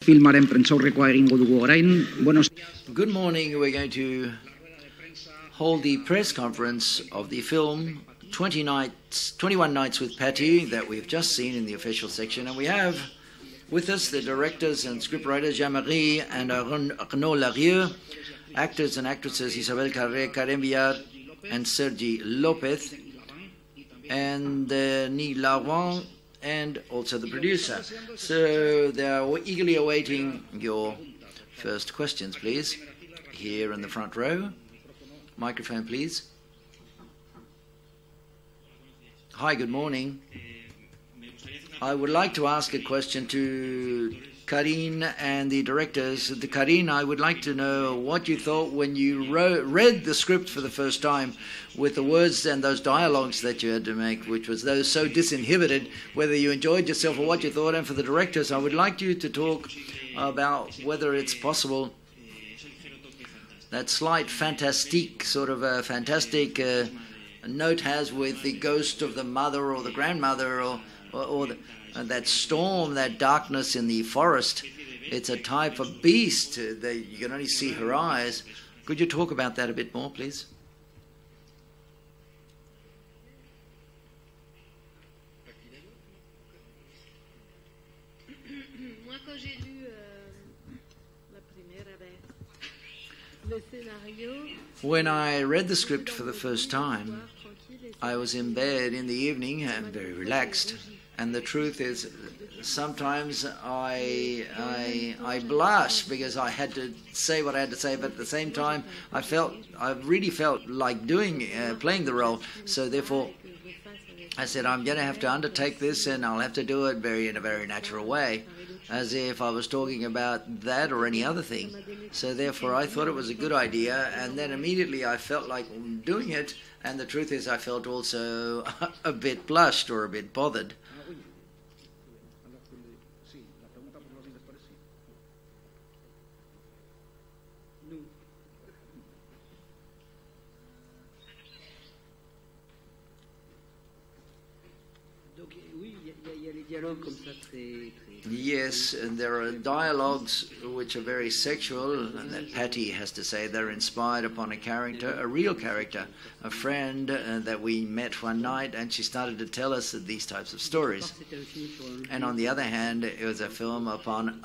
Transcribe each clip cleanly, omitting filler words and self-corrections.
Filmaren prentsaurrekoa egingo dugu orain. Good morning. We're going to hold the press conference of the film 21 Nights with Pattie that we've just seen in the official section. And we have with us the directors and scriptwriters Jean-Marie and Arnaud Larieux, actors and actresses Isabelle Carré, Karen Villard, and Sergi Lopez, and Neil Laurent, and also the producer. So they are eagerly awaiting your first questions, please. Here in the front row. Microphone, please. Hi, good morning. I would like to ask a question to Karine and the directors. Karine, I would like to know what you thought when you read the script for the first time with the words and those dialogues that you had to make, which was those so disinhibited, whether you enjoyed yourself or what you thought. And for the directors, I would like you to talk about whether it's possible that slight fantastique, sort of a fantastic note has with the ghost of the mother or the grandmother or that storm, that darkness in the forest. It's a type of beast that you can only see her eyes. Could you talk about that a bit more, please? When I read the script for the first time, I was in bed in the evening and very relaxed. And the truth is, sometimes I blush because I had to say what I had to say, but at the same time, I really felt like playing the role. So therefore, I said, I'm going to have to undertake this, and I'll have to do it in a very natural way, as if I was talking about that or any other thing. So therefore, I thought it was a good idea, and then immediately I felt like doing it, and the truth is I felt also a bit blushed or a bit bothered. Yes, and there are dialogues which are very sexual, and that Pattie has to say they're inspired upon a character, a real character, a friend that we met one night, and she started to tell us these types of stories. And on the other hand, it was a film upon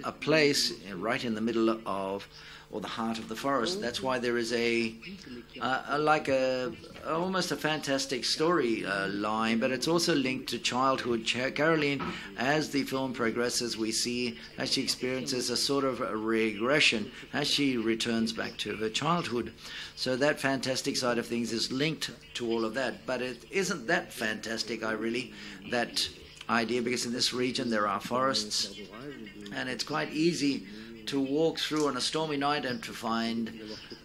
a place right in the middle of, or the heart of the forest. That's why there is almost a fantastic story line, but it's also linked to childhood. Caroline, as the film progresses, we see as she experiences a sort of a regression as she returns back to her childhood. So that fantastic side of things is linked to all of that, but it isn't that fantastic, that idea, because in this region there are forests, and it's quite easy to walk through on a stormy night and to find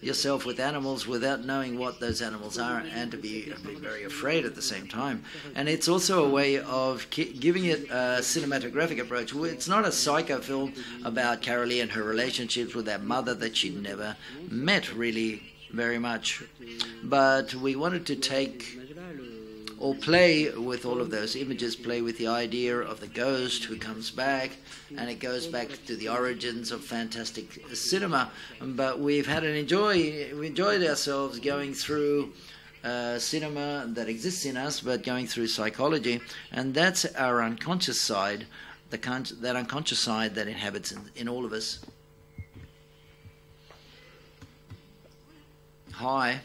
yourself with animals without knowing what those animals are, and to be very afraid at the same time. And it's also a way of giving it a cinematographic approach. It's not a psycho film about Caroline and her relationships with that mother that she never met really very much. But we wanted to take or play with all of those images, play with the idea of the ghost who comes back, and it goes back to the origins of fantastic cinema. But we enjoyed ourselves going through cinema that exists in us, but going through psychology, and that's our unconscious side, that unconscious side that inhabits in all of us. Hi.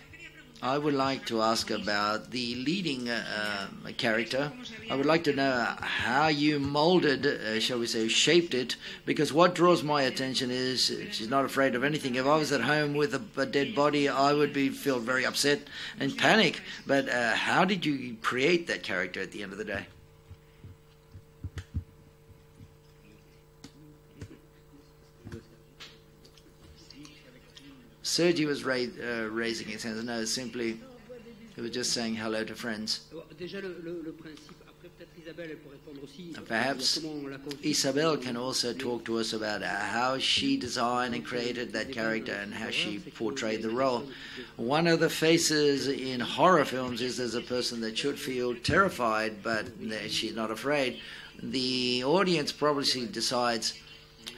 I would like to ask about the leading character. I would like to know how you molded, shall we say, shaped it, because what draws my attention is she's not afraid of anything. If I was at home with a dead body, I would feel very upset and panic. But how did you create that character at the end of the day? Sergi was raising his hands. No, simply he was just saying hello to friends. Perhaps Isabelle can also talk to us about how she designed and created that character and how she portrayed the role. One of the faces in horror films is there's a person that should feel terrified, but she's not afraid. the audience probably decides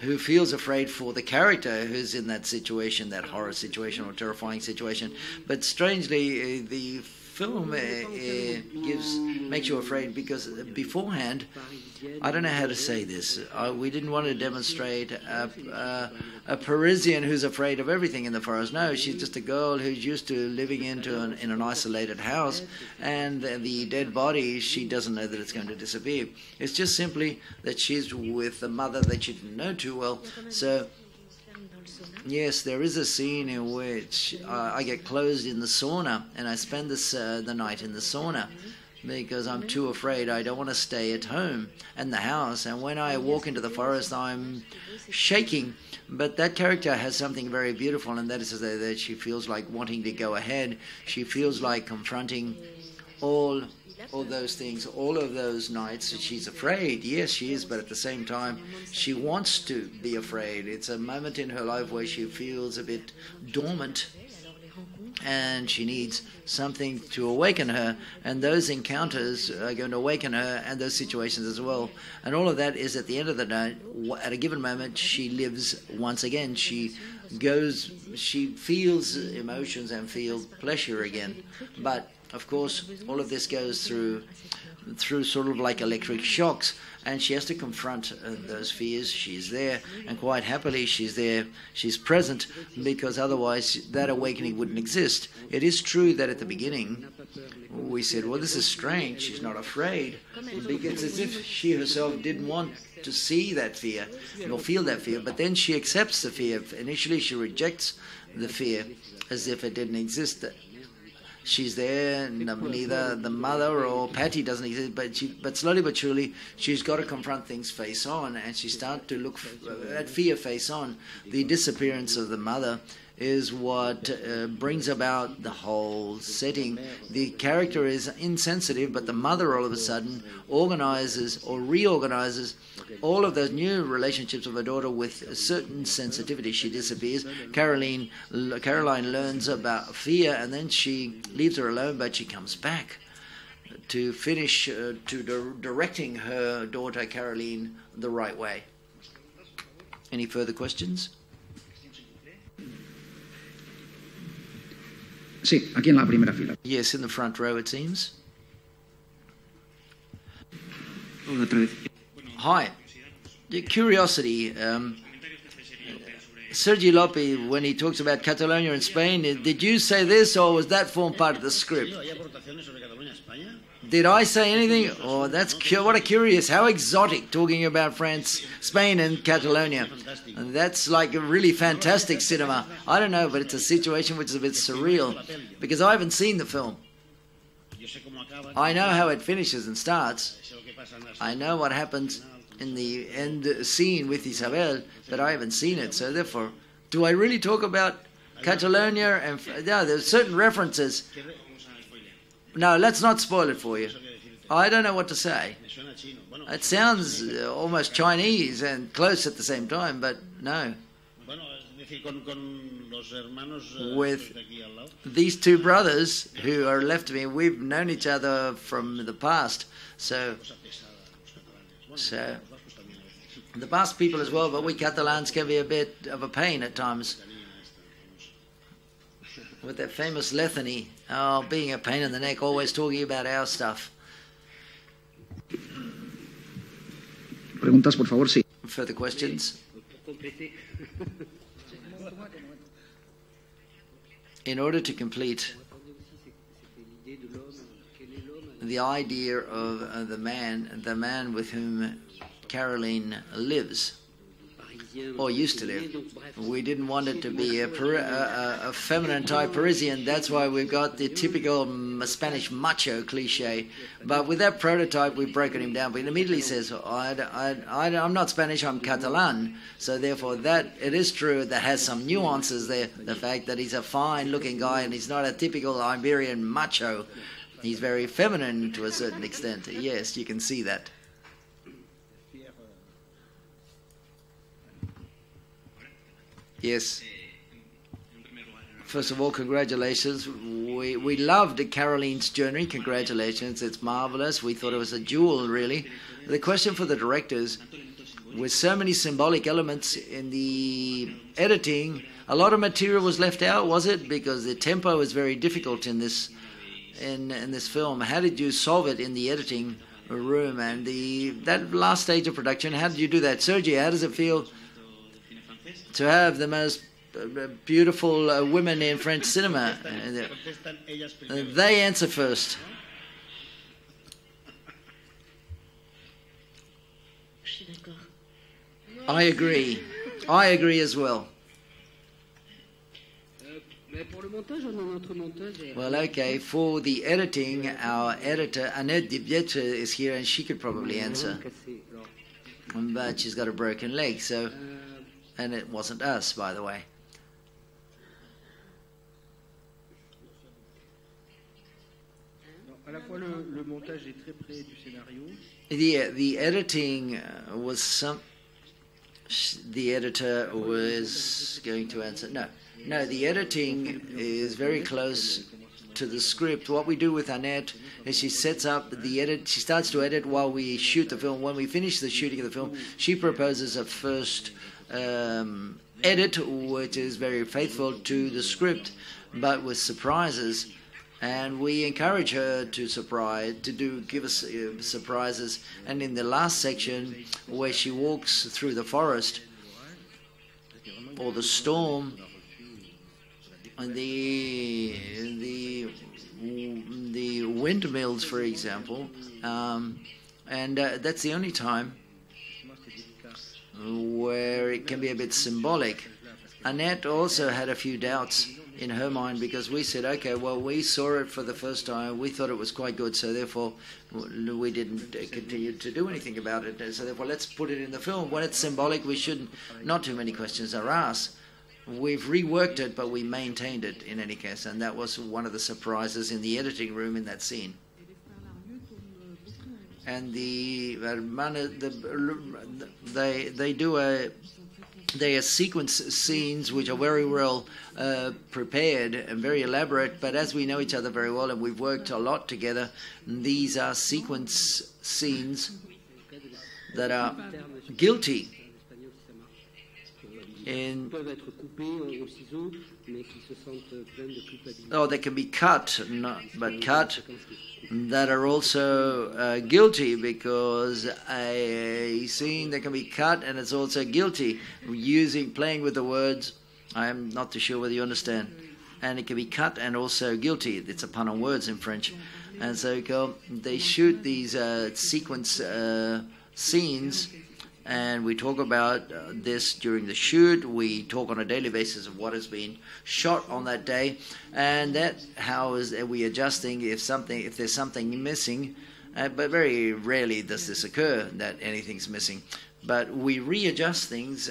who feels afraid for the character who's in that situation, that horror situation or terrifying situation. But strangely, the film makes you afraid because beforehand, I don't know how to say this. We didn't want to demonstrate a Parisian who's afraid of everything in the forest. No, she's just a girl who's used to living in an isolated house, and the dead body, she doesn't know that it's going to disappear. It's just simply that she's with a mother that she didn't know too well. So yes, there is a scene in which I get closed in the sauna, and I spend the night in the sauna because I'm too afraid. I don't want to stay at home and the house. And when I walk into the forest, I'm shaking. But that character has something very beautiful, and that is that she feels like wanting to go ahead. She feels like confronting all those things, all of those nights. She's afraid, yes, she is, but at the same time, she wants to be afraid. It's a moment in her life where she feels a bit dormant, and she needs something to awaken her, and those encounters are going to awaken her, and those situations as well. And all of that is at the end of the night, at a given moment, she lives once again. She feels emotions and feels pleasure again. But of course, all of this goes through sort of like electric shocks, and she has to confront those fears. She's there, and quite happily she's there. She's present, because otherwise that awakening wouldn't exist. It is true that at the beginning we said, well, this is strange. She's not afraid, because as if she herself didn't want to see that fear or feel that fear, but then she accepts the fear. Initially she rejects the fear as if it didn't exist. She's there, neither the mother or Pattie doesn't exist, but slowly but surely she's got to confront things face on, and she starts to look at fear face on. The disappearance of the mother is what brings about the whole setting. The character is insensitive, but the mother all of a sudden organizes or reorganizes all of those new relationships of her daughter with a certain sensitivity. She disappears. Caroline learns about fear, and then she leaves her alone, but she comes back to finish directing her daughter Caroline the right way. Any further questions? Sí, aquí en la primera fila. Yes, in the front row, it seems. Hi. Curiosity. Sergi Lopi, when he talks about Catalonia and Spain, did you say this, or was that form part of the script? Did I say anything? Oh, what a curious, how exotic, talking about France, Spain and Catalonia. And that's like a really fantastic cinema. I don't know, but it's a situation which is a bit surreal, because I haven't seen the film. I know how it finishes and starts. I know what happens in the end scene with Isabel, but I haven't seen it. So therefore, do I really talk about Catalonia? And yeah, there's certain references. No, let's not spoil it for you. I don't know what to say. It sounds almost Chinese and close at the same time, but no. With these two brothers who are left to me, we've known each other from the past. So the Basque people as well, but we Catalans can be a bit of a pain at times. With that famous Lethany, being a pain in the neck, always talking about our stuff. Preguntas, por favor, sí. Further questions? In order to complete the idea of the man with whom Caroline lives, or used to live. We didn't want it to be a feminine type Parisian. That's why we've got the typical Spanish macho cliche. But with that prototype, we've broken him down. But he immediately says, I'm not Spanish, I'm Catalan. So therefore, that it is true that has some nuances there. The fact that he's a fine-looking guy and he's not a typical Iberian macho. He's very feminine to a certain extent. Yes, you can see that. Yes. First of all, congratulations. we loved Caroline's journey. Congratulations, it's marvelous. We thought it was a jewel, really. The question for the directors, with so many symbolic elements in the editing, a lot of material was left out, was it? Because the tempo is very difficult in this film. How did you solve it in the editing room and that last stage of production? How did you do that? Sergi, how does it feel to have the most beautiful women in French cinema? They answer first. I agree. I agree as well. Well, okay, for the editing, our editor, Annette Dibietre, is here, and she could probably answer. But she's got a broken leg, so... And it wasn't us, by the way. The editing was some... The editor was going to answer. No, the editing is very close to the script. What we do with Annette is she sets up the edit. She starts to edit while we shoot the film. When we finish the shooting of the film, she proposes a first edit, which is very faithful to the script, but with surprises. And we encourage her to give us surprises. And in the last section, where she walks through the forest or the storm, the windmills, for example, and that's the only time where it can be a bit symbolic. Annette also had a few doubts in her mind, because we said, okay, well, we saw it for the first time, we thought it was quite good, so therefore we didn't continue to do anything about it, so therefore let's put it in the film. When it's symbolic, we shouldn't, not too many questions are asked. We've reworked it, but we maintained it in any case, and that was one of the surprises in the editing room in that scene. And they are sequence scenes which are very well prepared and very elaborate, but as we know each other very well and we've worked a lot together, these are sequence scenes that are guilty. They can be cut, but cut that are also guilty, because a scene that can be cut and it's also guilty, playing with the words. I'm not too sure whether you understand. And it can be cut and also guilty. It's a pun on words in French. And so they shoot these sequence scenes, and we talk about this during the shoot. We talk on a daily basis of what has been shot on that day, and are we adjusting if there's something missing. But very rarely does this occur, that anything's missing. But we readjust things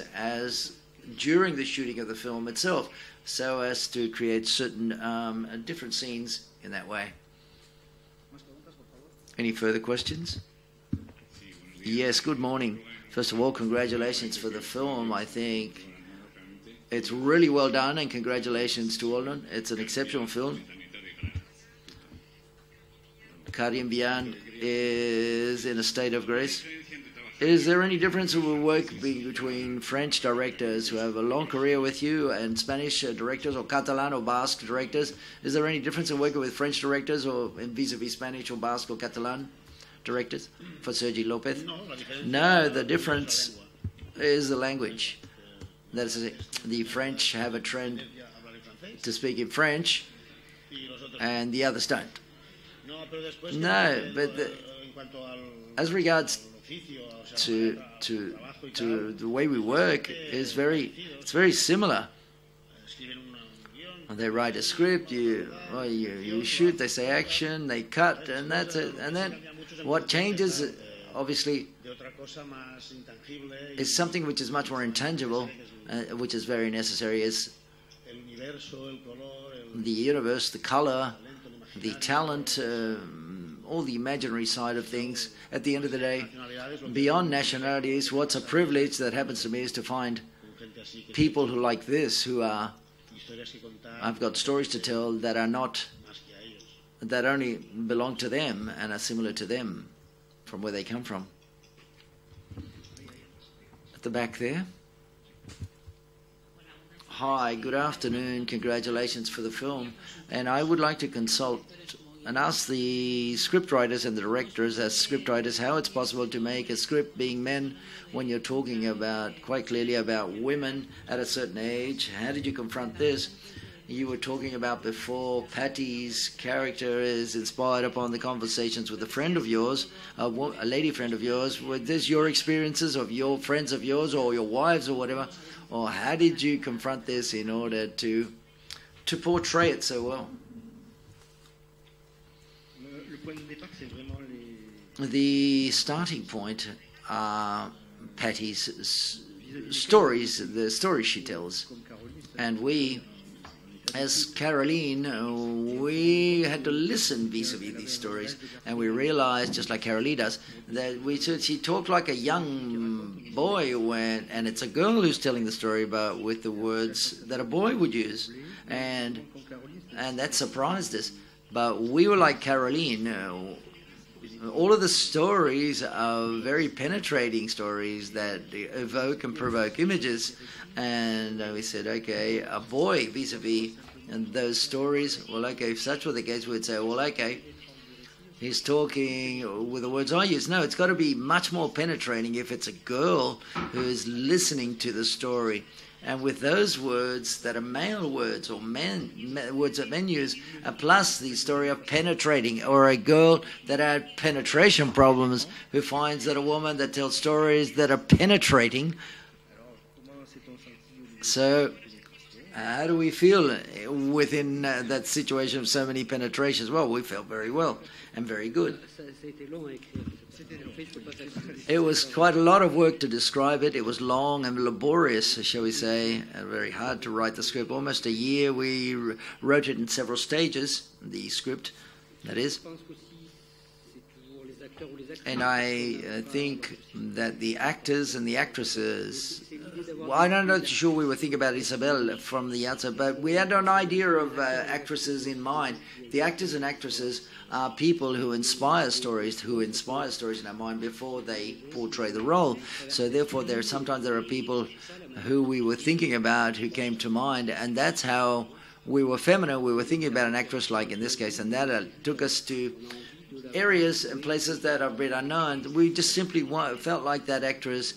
during the shooting of the film itself, so as to create certain different scenes in that way. Any further questions? Yes, good morning. First of all, congratulations for the film. I think it's really well done, and congratulations to all. It's an exceptional film. Karim Bian is in a state of grace. Is there any difference in the work between French directors who have a long career with you and Spanish directors, or Catalan or Basque directors? Is there any difference in working with French directors or vis-a-vis Spanish or Basque or Catalan directors for Sergi Lopez? No, the difference is the language. That's it. The French have a trend to speak in French, and the others don't. No, but as regards to the way we work, it's very similar. They write a script, you shoot, they say action, they cut, and that's it. And then what changes, obviously, is something which is much more intangible, which is very necessary, is the universe, the color, the talent, all the imaginary side of things. At the end of the day, beyond nationalities, what's a privilege that happens to me is to find people who like this, who are, I've got stories to tell that are not that only belong to them and are similar to them from where they come from. At the back there. Hi, good afternoon. Congratulations for the film. And I would like to consult and ask the scriptwriters and the directors as scriptwriters how it's possible to make a script being men when you're talking about, quite clearly, about women at a certain age. How did you confront this? You were talking about before Pattie's character is inspired upon the conversations with a friend of yours, a lady friend of yours. Were this your experiences of your friends of yours or your wives or whatever? Or how did you confront this in order to portray it so well? The starting point are Pattie's stories, the stories she tells. And we, as Caroline, we had to listen vis-a-vis these stories, and we realized, just like Caroline does, that she talked like a young boy and it's a girl who's telling the story, but with the words that a boy would use, and that surprised us. But we were like Caroline. All of the stories are very penetrating stories that evoke and provoke images, and we said, okay, a boy vis-a-vis and those stories, well, okay, if such were the case, we'd say, well, okay, he's talking with the words I use. No, it's got to be much more penetrating if it's a girl who is listening to the story. And with those words that are male words or words that men use, plus the story of penetrating, or a girl that had penetration problems who finds that a woman that tells stories that are penetrating. So how do we feel within that situation of so many penetrations? Well, we felt very well and very good. It was quite a lot of work to describe it. It was long and laborious, shall we say, and very hard to write the script. Almost a year. We wrote it in several stages, the script, that is. And I think that the actors and the actresses, well, I'm not sure we were thinking about Isabelle from the outset, but we had an idea of actresses in mind. The actors and actresses are people who inspire stories in our mind before they portray the role. So therefore, sometimes there are people who we were thinking about who came to mind, and that's how we were feminine. We were thinking about an actress like in this case, and that took us to areas and places that are a bit unknown. We just simply felt like that actress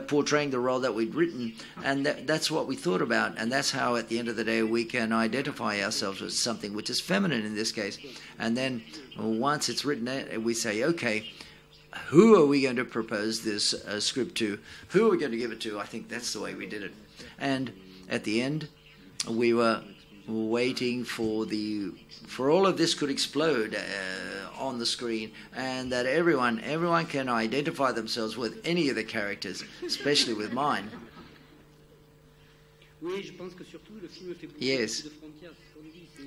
portraying the role that we'd written, and that's what we thought about, and that's how at the end of the day we can identify ourselves as something which is feminine in this case. And then once it's written, we say, okay, who are we going to propose this script to? Who are we going to give it to? I think that's the way we did it. And at the end, we were waiting for all of this could explode on the screen, and that everyone can identify themselves with any of the characters, especially with mine. Yes,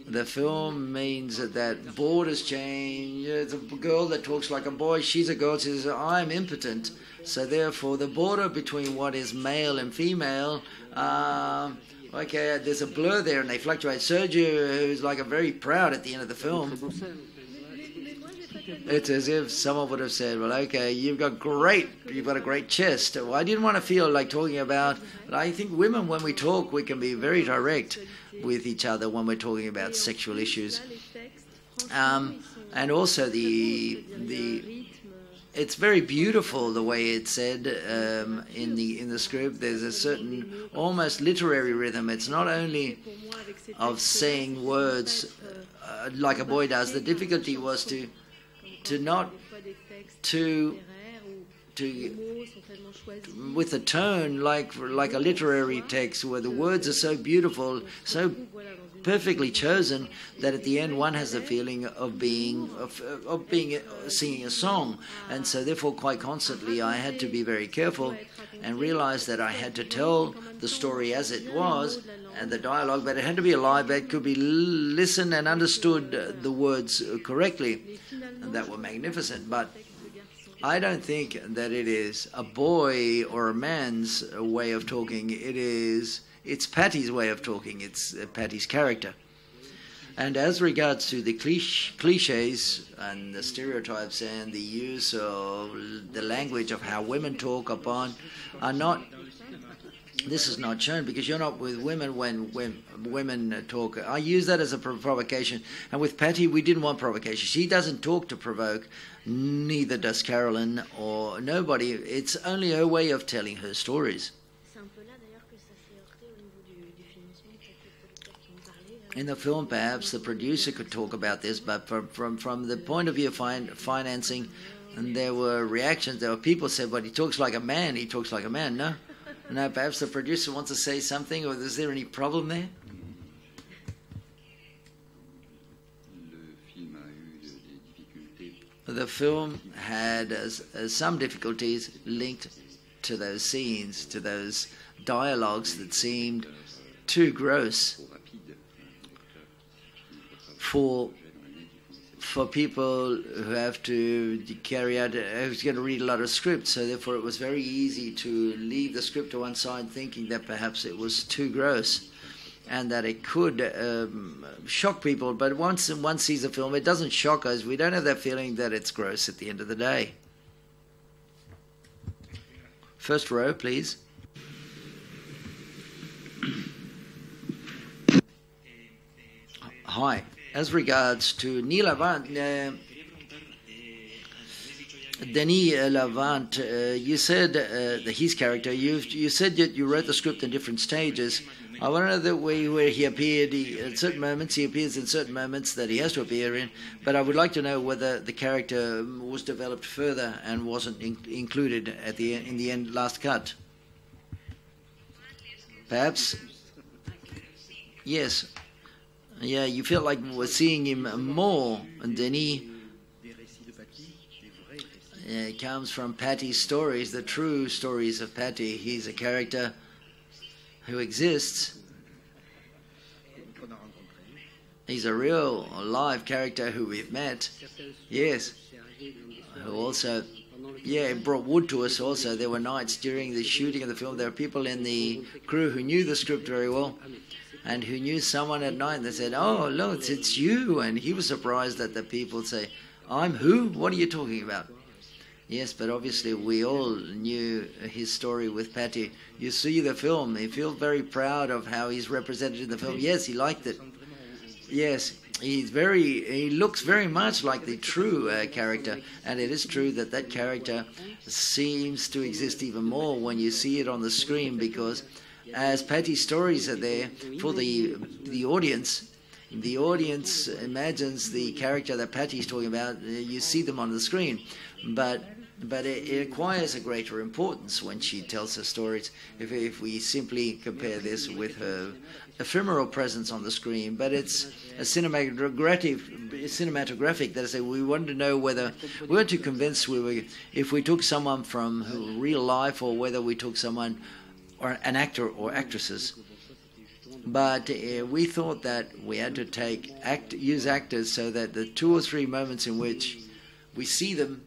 the film means that borders change. It's a girl that talks like a boy. She's a girl. She says, I'm impotent. So therefore, the border between what is male and female, okay, there's a blur there, and they fluctuate. Sergio, who's like a very proud at the end of the film, it's as if someone would have said, well, okay, you've got a great chest. Well, I didn't want to feel like talking about, but I think women, when we talk, we can be very direct with each other when we're talking about sexual issues. And also it's very beautiful the way it's said in the script. There's a certain almost literary rhythm. It's not only of saying words like a boy does. The difficulty was to with a tone like a literary text, where the words are so beautiful, so perfectly chosen, that at the end one has the feeling of singing a song. And so therefore quite constantly I had to be very careful and realize that I had to tell the story as it was and the dialogue, but it had to be alive, that could be listened and understood the words correctly, and that were magnificent. But I don't think that it is a boy or a man's way of talking. It's Pattie's way of talking. It's Pattie's character. And as regards to the cliches and the stereotypes and the use of the language of how women talk upon are not, this is not shown because you're not with women when women talk. I use that as a provocation. And with Pattie, we didn't want provocation. She doesn't talk to provoke, neither does Carolyn or nobody. It's only her way of telling her stories. In the film, perhaps the producer could talk about this, but from the point of view of financing, and there were reactions. There were people said, "But he talks like a man. He talks like a man." No, no. Perhaps the producer wants to say something, or is there any problem there? The film had some difficulties linked to those scenes, to those dialogues that seemed too gross for people who have to carry out, who's going to read a lot of script. So therefore it was very easy to leave the script to one side thinking that perhaps it was too gross and that it could shock people. But once one sees the film, it doesn't shock us. We don't have that feeling that it's gross at the end of the day. First row, please. Hi. As regards to Denis Lavant, you said his character. You said that you wrote the script in different stages. I want to know the way where he appeared. At certain moments, he appears in certain moments that he has to appear in. But I would like to know whether the character was developed further and wasn't included at the in the end last cut. Perhaps. Yes. Yeah, you feel like we're seeing him more. And Denis comes from Pattie's stories, the true stories of Pattie. He's a character who exists. He's a real, live character who we've met. Yes. Who also, brought wood to us also. There were nights during the shooting of the film. There were people in the crew who knew the script very well, and who knew someone at night that said, "Oh, look, it's you." And he was surprised that the people say, "I'm who? What are you talking about?" Yes, but obviously we all knew his story with Pattie. You see the film, he feels very proud of how he's represented in the film. Yes, he liked it. Yes, he looks very much like the true character. And it is true that that character seems to exist even more when you see it on the screen, because as Pattie's stories are there for the audience imagines the character that Pattie's talking about. You see them on the screen, but it acquires a greater importance when she tells her stories. If we simply compare this with her ephemeral presence on the screen, but it's a cinematographic. That is, we wanted to know whether we weren't too convinced if we took someone from real life or whether we took someone or an actor or actresses. But we thought that we had to use actors so that the 2 or 3 moments in which we see them,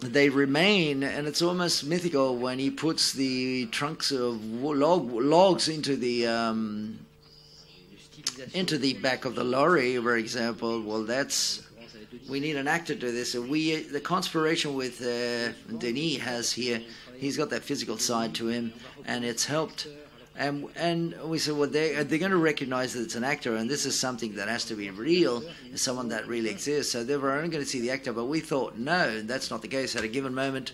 they remain, and it's almost mythical when he puts the trunks of logs into the back of the lorry, for example. Well, we need an actor to do this. So the conspiration with Denis has here, he's got that physical side to him, and it's helped. And we said, well, they're going to recognize that it's an actor, and this is something that has to be real, someone that really exists. So they were only going to see the actor, but we thought, no, that's not the case at a given moment.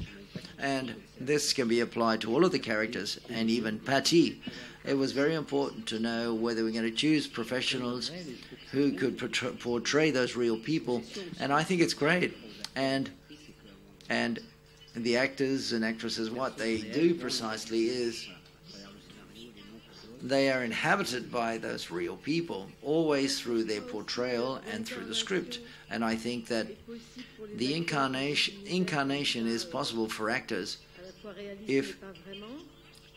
And this can be applied to all of the characters, and even Pattie. It was very important to know whether we're going to choose professionals who could portray those real people, and I think it's great. And the actors and actresses, what they do precisely is they are inhabited by those real people, always through their portrayal and through the script. And I think that the incarnation is possible for actors if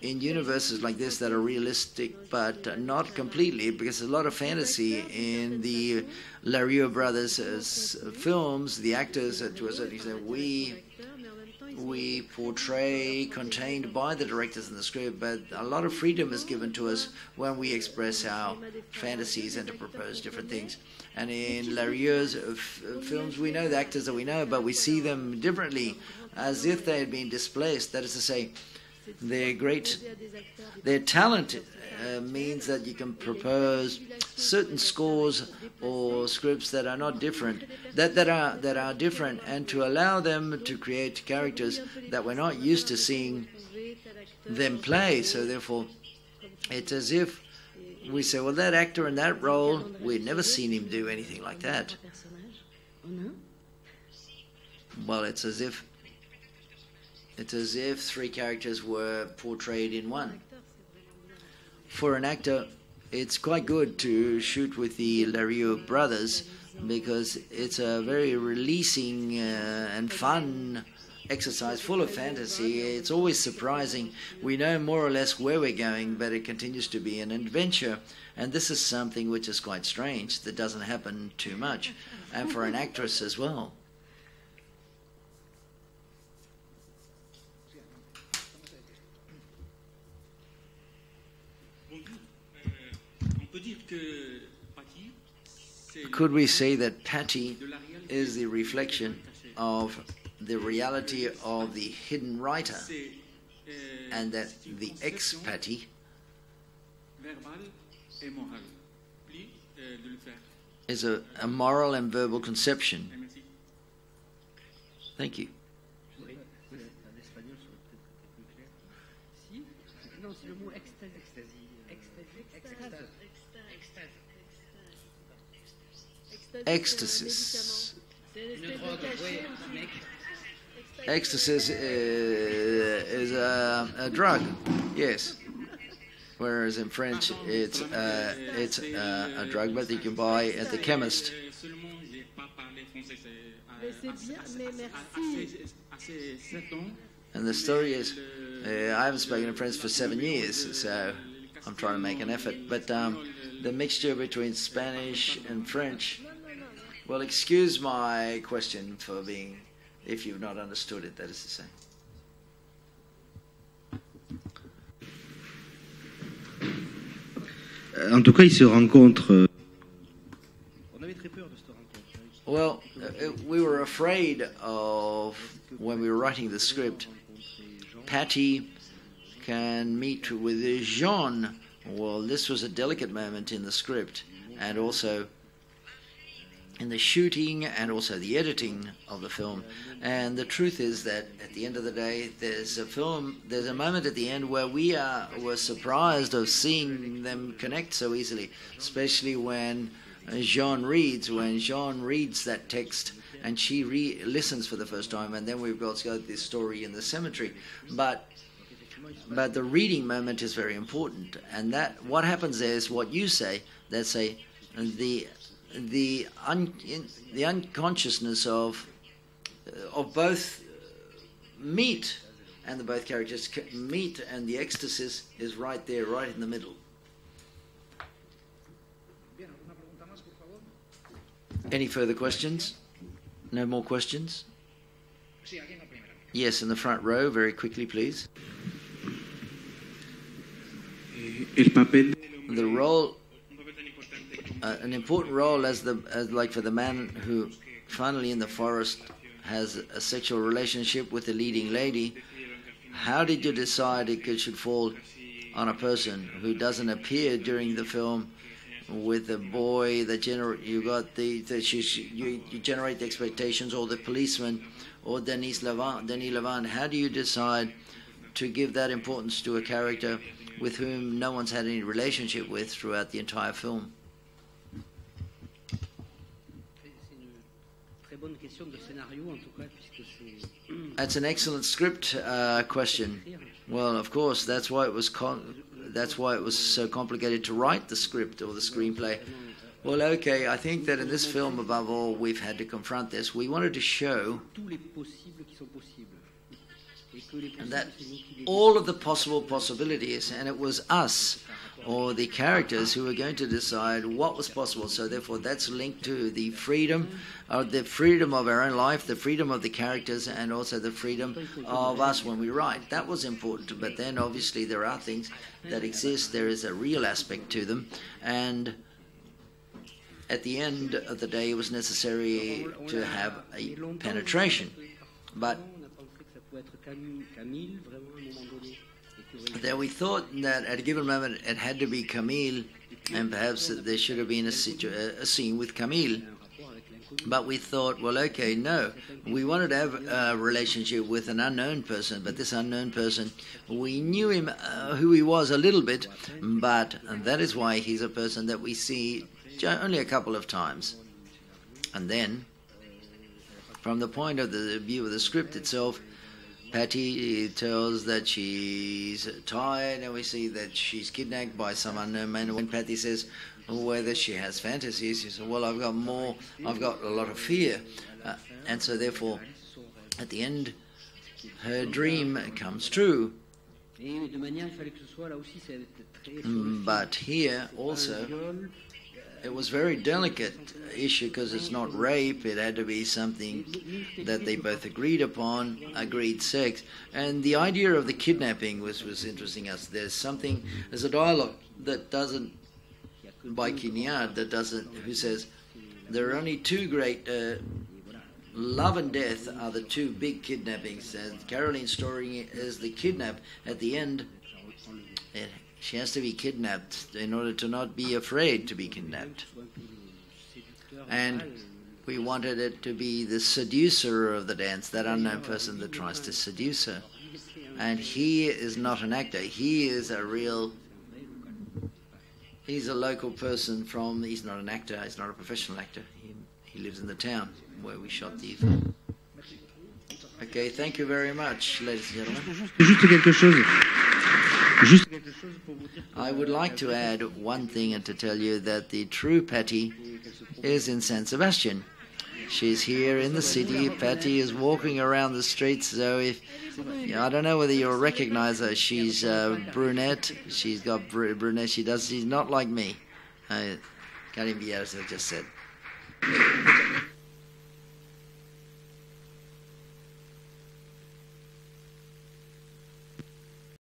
in universes like this that are realistic, but not completely, because there's a lot of fantasy in the Larieux brothers' films. The actors, to a certain extent, we portray contained by the directors in the script, but a lot of freedom is given to us when we express our fantasies and to propose different things. And in Larieux's films, we know the actors that we know, but we see them differently, as if they had been displaced. That is to say, their talent means that you can propose certain scores or scripts that are not different, that are different, and to allow them to create characters that we're not used to seeing them play. So therefore, it's as if we say, well, that actor in that role, we've never seen him do anything like that. Well, it's as if three characters were portrayed in one. For an actor, it's quite good to shoot with the Larieux brothers because it's a very releasing and fun exercise, full of fantasy. It's always surprising. We know more or less where we're going, but it continues to be an adventure. And this is something which is quite strange, that doesn't happen too much, and for an actress as well. Could we say that Pattie is the reflection of the reality of the hidden writer, and that the ex-Pattie is a moral and verbal conception? Thank you. Ecstasy. Ecstasy is a drug, yes. Whereas in French, it's a drug, but you can buy at the chemist. And the story is, I haven't spoken in French for 7 years, so I'm trying to make an effort. But the mixture between Spanish and French. Well, excuse my question for being, if you've not understood it, that is to say. En tout cas, ils se rencontrent. On avait très peur de cette rencontre. Well, we were afraid of, when we were writing the script, Pattie can meet with Jean. Well, this was a delicate moment in the script, and also in the shooting and also the editing of the film. And the truth is that at the end of the day, there's a moment at the end where we were surprised of seeing them connect so easily, especially when Jean reads that text and she listens for the first time, and then we've got this story in the cemetery. But the reading moment is very important, and that what happens there is what you say. That say the unconsciousness of both meet, and the both characters meet, and the ecstasy is right there, right in the middle. Any further questions? No more questions? Yes, in the front row, very quickly, please. The role, an important role as like for the man who finally in the forest has a sexual relationship with the leading lady. How did you decide it should fall on a person who doesn't appear during the film with the boy that you generate the expectations, or the policeman, or Denis Lavant? How do you decide to give that importance to a character with whom no one's had any relationship with throughout the entire film? That's an excellent script question. Well, of course, that's why it was so complicated to write the script or the screenplay. Well, okay, I think that in this film, above all, we've had to confront this. We wanted to show and that all of the possible possibilities, and it was us or the characters who were going to decide what was possible. So therefore that's linked to the freedom of our own life, the freedom of the characters, and also the freedom of us when we write. That was important. But then obviously there are things that exist. There is a real aspect to them, and at the end of the day it was necessary to have a penetration. But there we thought that at a given moment it had to be Camille, and perhaps there should have been a scene with Camille. But we thought, well, okay, no. We wanted to have a relationship with an unknown person, but this unknown person, we knew him, who he was a little bit, but that is why he's a person that we see only a couple of times. And then, from the point of the view of the script itself, Pattie tells that she's tired, and we see that she's kidnapped by some unknown man. When Pattie says whether she has fantasies, she says, well, I've got a lot of fear. And so therefore, at the end, her dream comes true. But here also, it was very delicate issue because it's not rape. It had to be something that they both agreed upon, agreed sex. And the idea of the kidnapping was interesting us. There's a dialogue that doesn't, by Quignard, who says, there are only two great, love and death are the two big kidnappings. And Caroline's story is the kidnap at the end. She has to be kidnapped in order to not be afraid to be kidnapped. And we wanted it to be the seducer of the dance, that unknown person that tries to seduce her. And he is not an actor. He is he's a local person he's not an actor, he's not a professional actor. He lives in the town where we shot the film. Okay, thank you very much, ladies and gentlemen. I would like to add one thing and to tell you that the true Pattie is in San Sebastian. She's here in the city. Pattie is walking around the streets, so I don't know whether you'll recognize her. She's brunette. She's got brunette. She's not like me. Karim Bier, as I just said.